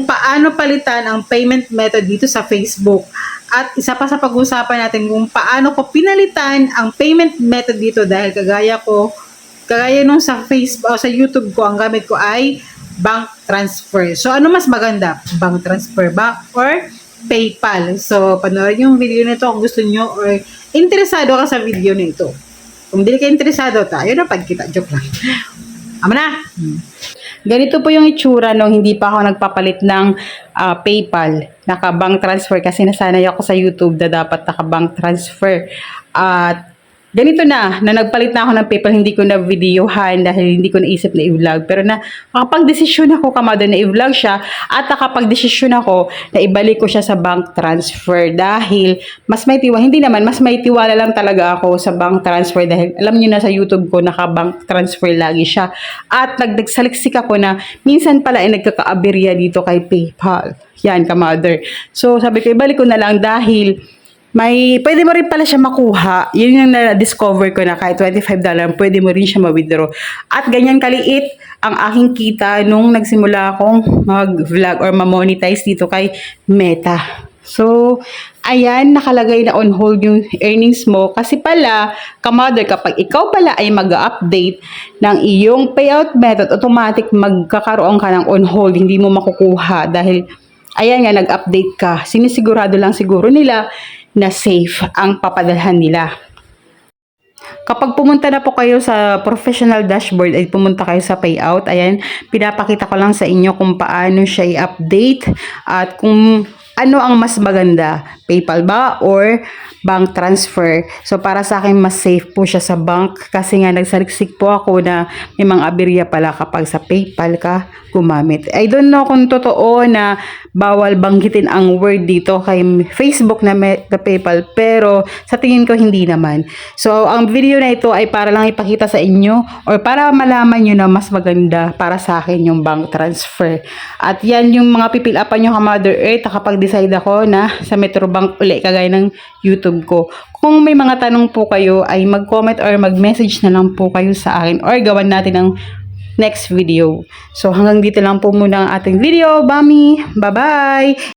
Paano palitan ang payment method dito sa Facebook. At isa pa sa pag-uusapan natin kung paano ko pinalitan ang payment method dito dahil kagaya nung sa Facebook o sa YouTube ko, ang gamit ko ay bank transfer. So ano mas maganda? Bank transfer ba or PayPal? So panoorin yung video nito kung gusto nyo or interesado ka sa video nito. Kung hindi ka interesado, tayo na pagkita. Joke lang. Ama na! Ganito po yung itsura nung hindi pa ako nagpapalit ng PayPal. Naka-bank transfer kasi nasanay ako sa YouTube na dapat naka-bank transfer. At ganito na nagpalit na ako ng PayPal, hindi ko na videohan dahil hindi ko naisip na i-vlog. Pero nakapag-desisyon ako kamado na i-vlog siya at nakapag-desisyon ako na ibalik ko siya sa bank transfer dahil mas may tiwala lang talaga ako sa bank transfer dahil alam niyo na sa YouTube ko naka-bank transfer lagi siya. At nagsaliksik ako na minsan pala ay nagkakaaberya dito kay PayPal. Yan, kamother. So sabi ko ibalik ko na lang dahil pwede mo rin pala siya makuha. Yun yung na-discover ko na kahit $25, pwede mo rin siya ma-withdraw. At ganyan kaliit ang aking kita nung nagsimula akong mag-vlog or ma-monetize dito kay Meta. So, ayan, nakalagay na on hold yung earnings mo. Kasi pala, kamother, kapag ikaw pala ay mag-update ng iyong payout method, automatic magkakaroon ka ng on hold. Hindi mo makukuha dahil, ayan nga, nag-update ka. Sinisigurado lang siguro nila na safe ang papadalhan nila. Kapag pumunta na po kayo sa professional dashboard ay pumunta kayo sa payout, ayan, pinapakita ko lang sa inyo kung paano siya i-update at kung ano ang mas maganda, PayPal ba or bank transfer. So para sa akin mas safe po siya sa bank kasi nga nagsaliksik po ako na may mga aberya pala kapag sa PayPal ka gumamit. I don't know kung totoo na bawal banggitin ang word dito kay Facebook na PayPal pero sa tingin ko hindi naman. So ang video na ito ay para lang ipakita sa inyo or para malaman nyo na mas maganda para sa akin yung bank transfer. At yan yung mga pipil-upan nyo Mother Earth kapag decide ako na sa Metrobank uli kagaya ng YouTube ko. Kung may mga tanong po kayo ay mag-comment or mag-message na lang po kayo sa akin or gawan natin ng next video. So hanggang dito lang po muna ang ating video. Bami! Bye-bye!